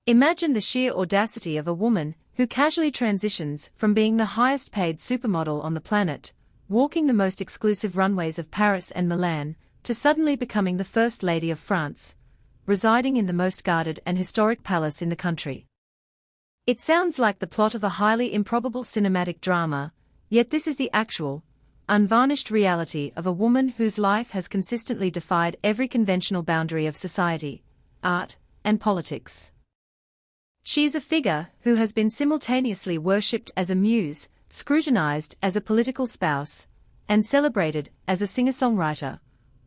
Imagine the sheer audacity of a woman who casually transitions from being the highest-paid supermodel on the planet, walking the most exclusive runways of Paris and Milan, to suddenly becoming the First Lady of France, residing in the most guarded and historic palace in the country. It sounds like the plot of a highly improbable cinematic drama, yet this is the actual, unvarnished reality of a woman whose life has consistently defied every conventional boundary of society, art, and politics. She is a figure who has been simultaneously worshipped as a muse, scrutinized as a political spouse, and celebrated as a singer-songwriter,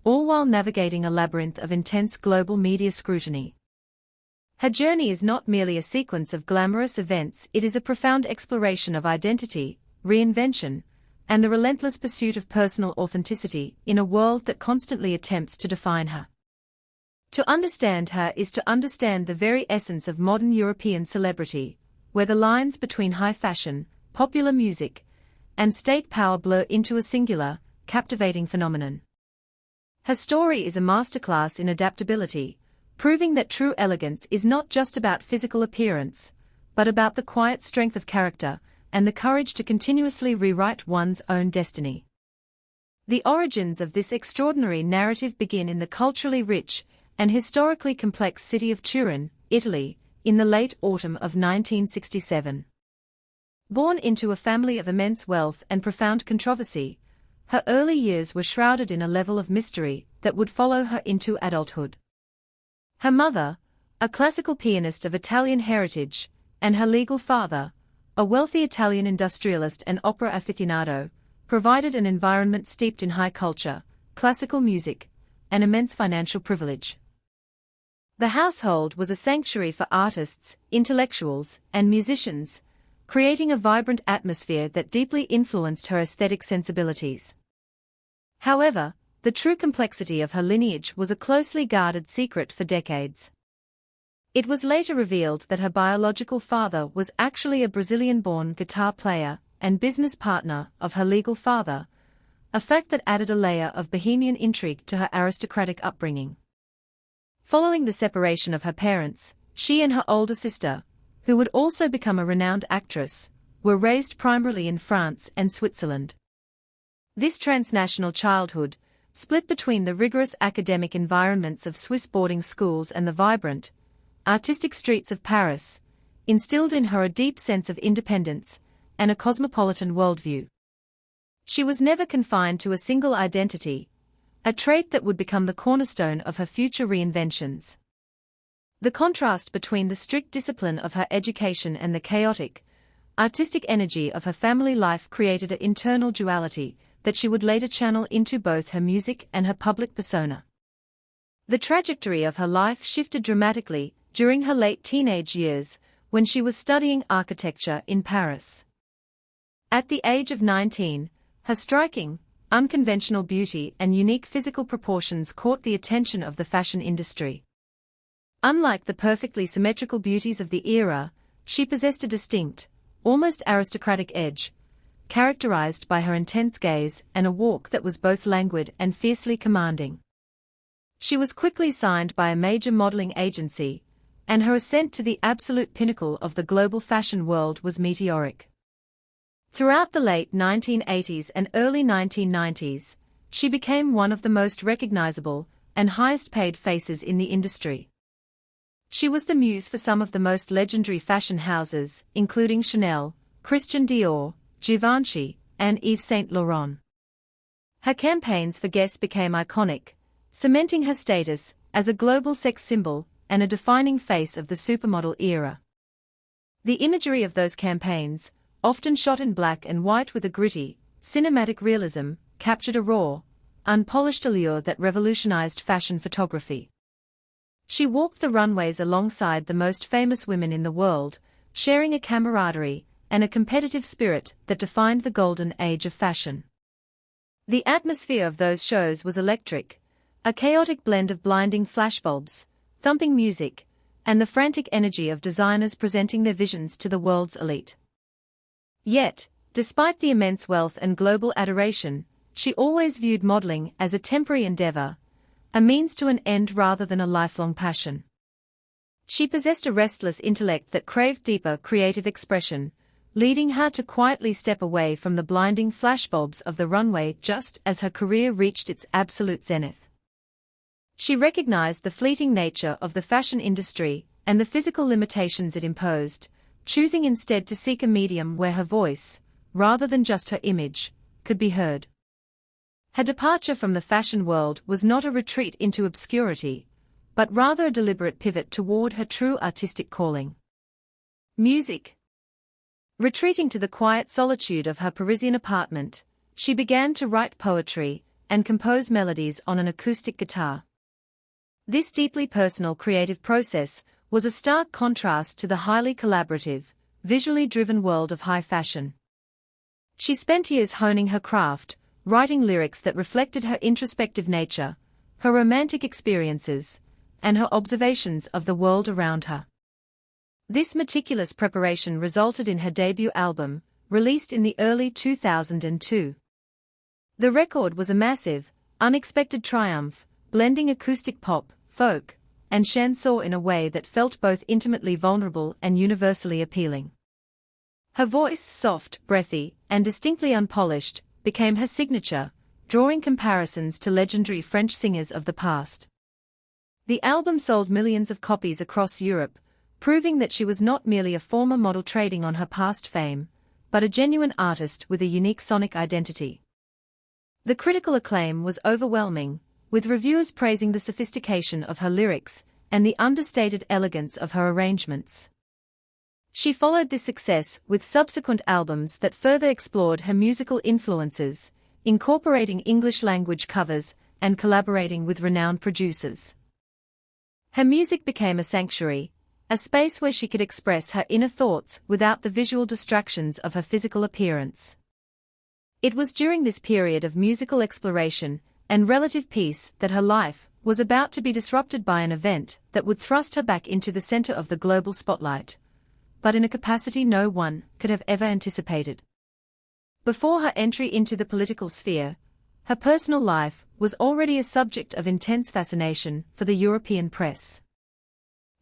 all while navigating a labyrinth of intense global media scrutiny. Her journey is not merely a sequence of glamorous events, it is a profound exploration of identity, reinvention, and the relentless pursuit of personal authenticity in a world that constantly attempts to define her. To understand her is to understand the very essence of modern European celebrity, where the lines between high fashion, popular music, and state power blur into a singular, captivating phenomenon. Her story is a masterclass in adaptability, proving that true elegance is not just about physical appearance, but about the quiet strength of character and the courage to continuously rewrite one's own destiny. The origins of this extraordinary narrative begin in the culturally rich and historically complex city of Turin, Italy, in the late autumn of 1967. Born into a family of immense wealth and profound controversy, her early years were shrouded in a level of mystery that would follow her into adulthood. Her mother, a classical pianist of Italian heritage, and her legal father, a wealthy Italian industrialist and opera aficionado, provided an environment steeped in high culture, classical music, and immense financial privilege. The household was a sanctuary for artists, intellectuals, and musicians, creating a vibrant atmosphere that deeply influenced her aesthetic sensibilities. However, the true complexity of her lineage was a closely guarded secret for decades. It was later revealed that her biological father was actually a Brazilian-born guitar player and business partner of her legal father, a fact that added a layer of bohemian intrigue to her aristocratic upbringing. Following the separation of her parents, she and her older sister, who would also become a renowned actress, were raised primarily in France and Switzerland. This transnational childhood, split between the rigorous academic environments of Swiss boarding schools and the vibrant, artistic streets of Paris, instilled in her a deep sense of independence and a cosmopolitan worldview. She was never confined to a single identity, a trait that would become the cornerstone of her future reinventions. The contrast between the strict discipline of her education and the chaotic, artistic energy of her family life created an internal duality that she would later channel into both her music and her public persona. The trajectory of her life shifted dramatically during her late teenage years, when she was studying architecture in Paris. At the age of 19, her striking, unconventional beauty and unique physical proportions caught the attention of the fashion industry. Unlike the perfectly symmetrical beauties of the era, she possessed a distinct, almost aristocratic edge, characterized by her intense gaze and a walk that was both languid and fiercely commanding. She was quickly signed by a major modeling agency, and her ascent to the absolute pinnacle of the global fashion world was meteoric. Throughout the late 1980s and early 1990s, she became one of the most recognizable and highest-paid faces in the industry. She was the muse for some of the most legendary fashion houses, including Chanel, Christian Dior, Givenchy, and Yves Saint Laurent. Her campaigns for Guess became iconic, cementing her status as a global sex symbol and a defining face of the supermodel era. The imagery of those campaigns, often shot in black and white with a gritty, cinematic realism, captured a raw, unpolished allure that revolutionized fashion photography. She walked the runways alongside the most famous women in the world, sharing a camaraderie and a competitive spirit that defined the golden age of fashion. The atmosphere of those shows was electric, a chaotic blend of blinding flashbulbs, thumping music, and the frantic energy of designers presenting their visions to the world's elite. Yet, despite the immense wealth and global adoration, she always viewed modeling as a temporary endeavor, a means to an end rather than a lifelong passion. She possessed a restless intellect that craved deeper creative expression, leading her to quietly step away from the blinding flashbulbs of the runway just as her career reached its absolute zenith. She recognized the fleeting nature of the fashion industry and the physical limitations it imposed, choosing instead to seek a medium where her voice, rather than just her image, could be heard. Her departure from the fashion world was not a retreat into obscurity, but rather a deliberate pivot toward her true artistic calling. Music. Retreating to the quiet solitude of her Parisian apartment, she began to write poetry and compose melodies on an acoustic guitar. This deeply personal creative process was a stark contrast to the highly collaborative, visually driven world of high fashion. She spent years honing her craft, writing lyrics that reflected her introspective nature, her romantic experiences, and her observations of the world around her. This meticulous preparation resulted in her debut album, released in the early 2002. The record was a massive, unexpected triumph, blending acoustic pop, folk, and chanson in a way that felt both intimately vulnerable and universally appealing. Her voice, soft, breathy, and distinctly unpolished, became her signature, drawing comparisons to legendary French singers of the past. The album sold millions of copies across Europe, proving that she was not merely a former model trading on her past fame, but a genuine artist with a unique sonic identity. The critical acclaim was overwhelming, with reviewers praising the sophistication of her lyrics and the understated elegance of her arrangements. She followed this success with subsequent albums that further explored her musical influences, incorporating English-language covers and collaborating with renowned producers. Her music became a sanctuary, a space where she could express her inner thoughts without the visual distractions of her physical appearance. It was during this period of musical exploration and relative peace that her life was about to be disrupted by an event that would thrust her back into the center of the global spotlight, but in a capacity no one could have ever anticipated. Before her entry into the political sphere, her personal life was already a subject of intense fascination for the European press.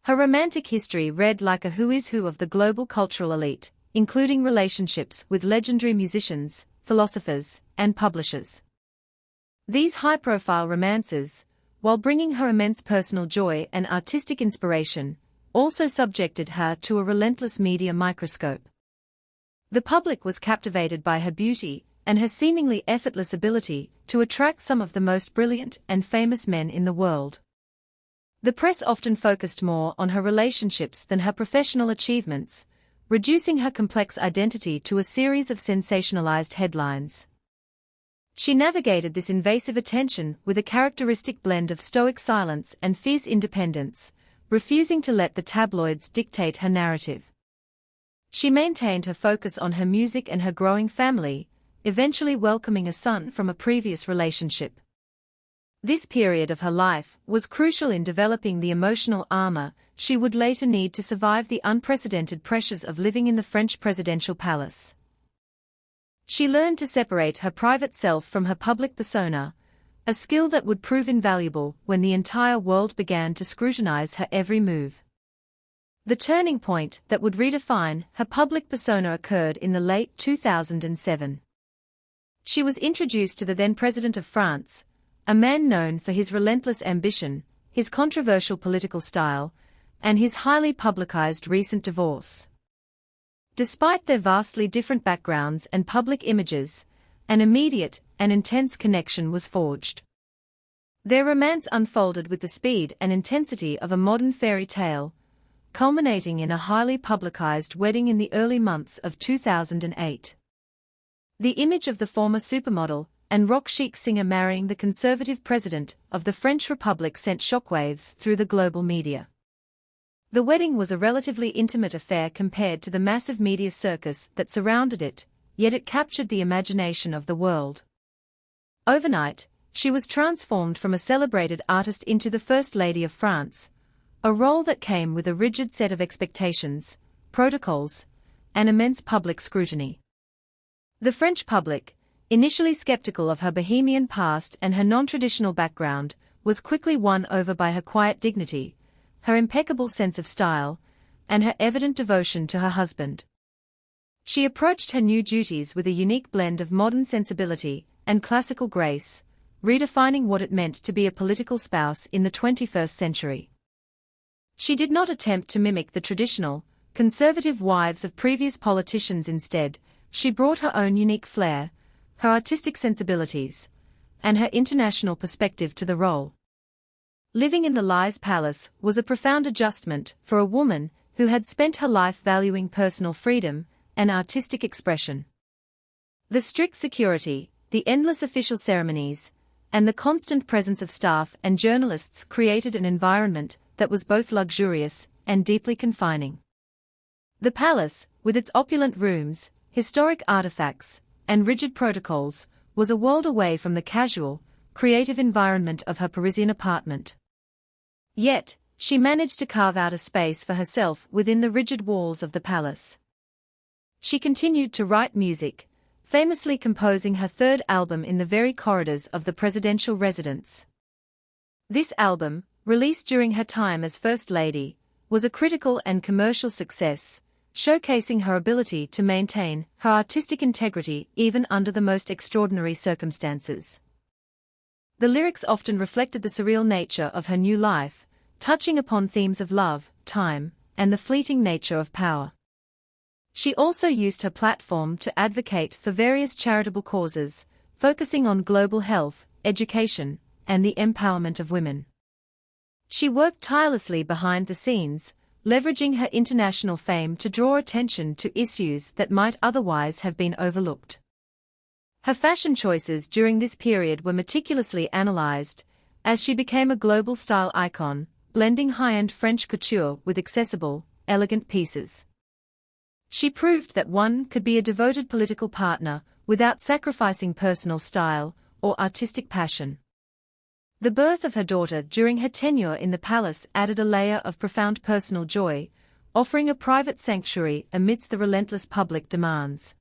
Her romantic history read like a who is who of the global cultural elite, including relationships with legendary musicians, philosophers, and publishers. These high-profile romances, while bringing her immense personal joy and artistic inspiration, also subjected her to a relentless media microscope. The public was captivated by her beauty and her seemingly effortless ability to attract some of the most brilliant and famous men in the world. The press often focused more on her relationships than her professional achievements, reducing her complex identity to a series of sensationalized headlines. She navigated this invasive attention with a characteristic blend of stoic silence and fierce independence, refusing to let the tabloids dictate her narrative. She maintained her focus on her music and her growing family, eventually welcoming a son from a previous relationship. This period of her life was crucial in developing the emotional armor she would later need to survive the unprecedented pressures of living in the French presidential palace. She learned to separate her private self from her public persona, a skill that would prove invaluable when the entire world began to scrutinize her every move. The turning point that would redefine her public persona occurred in the late 2007. She was introduced to the then President of France, a man known for his relentless ambition, his controversial political style, and his highly publicized recent divorce. Despite their vastly different backgrounds and public images, an immediate and intense connection was forged. Their romance unfolded with the speed and intensity of a modern fairy tale, culminating in a highly publicized wedding in the early months of 2008. The image of the former supermodel and rock-chic singer marrying the conservative president of the French Republic sent shockwaves through the global media. The wedding was a relatively intimate affair compared to the massive media circus that surrounded it, yet it captured the imagination of the world. Overnight, she was transformed from a celebrated artist into the First Lady of France, a role that came with a rigid set of expectations, protocols, and immense public scrutiny. The French public, initially skeptical of her bohemian past and her non-traditional background, was quickly won over by her quiet dignity, her impeccable sense of style, and her evident devotion to her husband. She approached her new duties with a unique blend of modern sensibility and classical grace, redefining what it meant to be a political spouse in the 21st century. She did not attempt to mimic the traditional, conservative wives of previous politicians. Instead, she brought her own unique flair, her artistic sensibilities, and her international perspective to the role. Living in the Élysée Palace was a profound adjustment for a woman who had spent her life valuing personal freedom and artistic expression. The strict security, the endless official ceremonies, and the constant presence of staff and journalists created an environment that was both luxurious and deeply confining. The palace, with its opulent rooms, historic artifacts, and rigid protocols, was a world away from the casual, creative environment of her Parisian apartment. Yet, she managed to carve out a space for herself within the rigid walls of the palace. She continued to write music, famously composing her third album in the very corridors of the presidential residence. This album, released during her time as First Lady, was a critical and commercial success, showcasing her ability to maintain her artistic integrity even under the most extraordinary circumstances. The lyrics often reflected the surreal nature of her new life, touching upon themes of love, time, and the fleeting nature of power. She also used her platform to advocate for various charitable causes, focusing on global health, education, and the empowerment of women. She worked tirelessly behind the scenes, leveraging her international fame to draw attention to issues that might otherwise have been overlooked. Her fashion choices during this period were meticulously analyzed, as she became a global style icon, blending high-end French couture with accessible, elegant pieces. She proved that one could be a devoted political partner without sacrificing personal style or artistic passion. The birth of her daughter during her tenure in the palace added a layer of profound personal joy, offering a private sanctuary amidst the relentless public demands.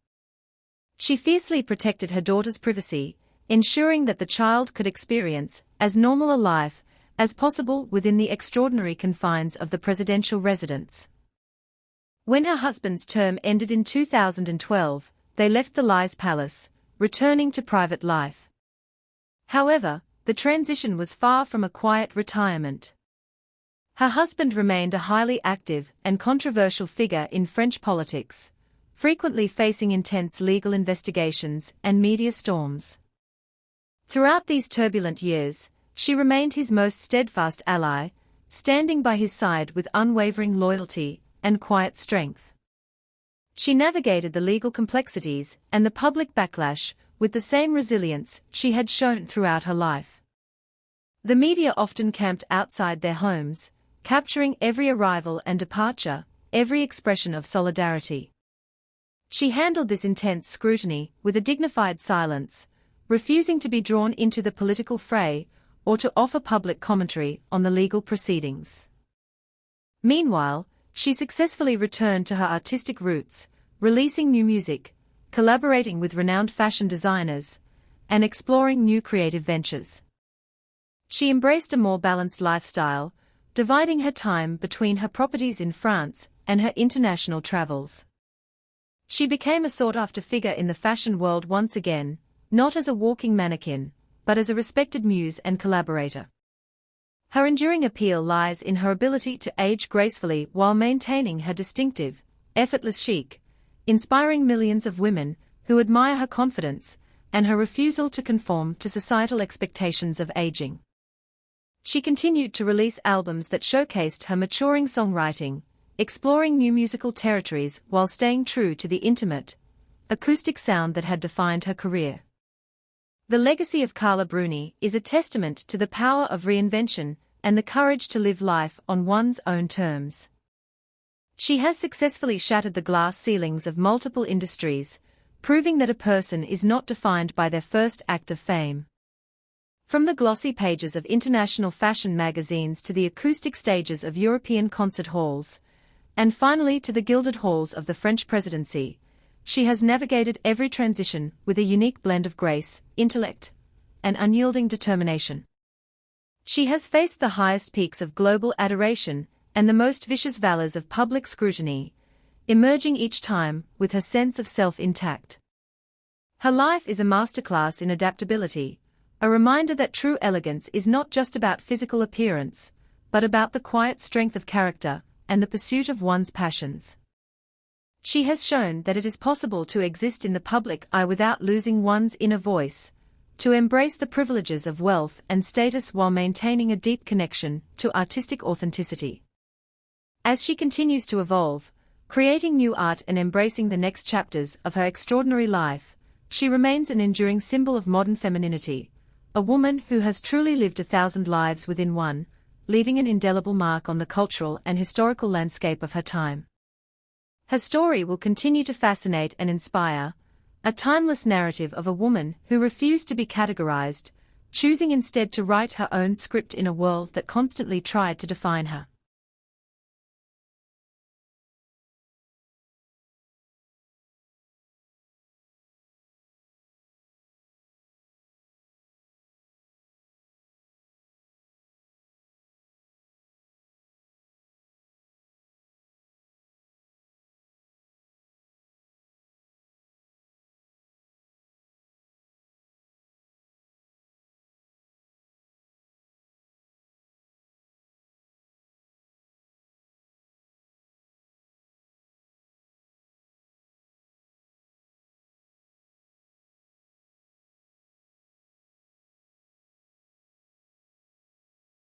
She fiercely protected her daughter's privacy, ensuring that the child could experience as normal a life as possible within the extraordinary confines of the presidential residence. When her husband's term ended in 2012, they left the Élysée Palace, returning to private life. However, the transition was far from a quiet retirement. Her husband remained a highly active and controversial figure in French politics, frequently facing intense legal investigations and media storms. Throughout these turbulent years, she remained his most steadfast ally, standing by his side with unwavering loyalty and quiet strength. She navigated the legal complexities and the public backlash with the same resilience she had shown throughout her life. The media often camped outside their homes, capturing every arrival and departure, every expression of solidarity. She handled this intense scrutiny with a dignified silence, refusing to be drawn into the political fray or to offer public commentary on the legal proceedings. Meanwhile, she successfully returned to her artistic roots, releasing new music, collaborating with renowned fashion designers, and exploring new creative ventures. She embraced a more balanced lifestyle, dividing her time between her properties in France and her international travels. She became a sought-after figure in the fashion world once again, not as a walking mannequin, but as a respected muse and collaborator. Her enduring appeal lies in her ability to age gracefully while maintaining her distinctive, effortless chic, inspiring millions of women who admire her confidence and her refusal to conform to societal expectations of aging. She continued to release albums that showcased her maturing songwriting, exploring new musical territories while staying true to the intimate, acoustic sound that had defined her career. The legacy of Carla Bruni is a testament to the power of reinvention and the courage to live life on one's own terms. She has successfully shattered the glass ceilings of multiple industries, proving that a person is not defined by their first act of fame. From the glossy pages of international fashion magazines to the acoustic stages of European concert halls, and finally to the gilded halls of the French presidency, she has navigated every transition with a unique blend of grace, intellect, and unyielding determination. She has faced the highest peaks of global adoration and the most vicious valors of public scrutiny, emerging each time with her sense of self intact. Her life is a masterclass in adaptability, a reminder that true elegance is not just about physical appearance, but about the quiet strength of character and the pursuit of one's passions. She has shown that it is possible to exist in the public eye without losing one's inner voice, to embrace the privileges of wealth and status while maintaining a deep connection to artistic authenticity. As she continues to evolve, creating new art and embracing the next chapters of her extraordinary life, she remains an enduring symbol of modern femininity, a woman who has truly lived 1,000 lives within one, leaving an indelible mark on the cultural and historical landscape of her time. Her story will continue to fascinate and inspire, a timeless narrative of a woman who refused to be categorized, choosing instead to write her own script in a world that constantly tried to define her.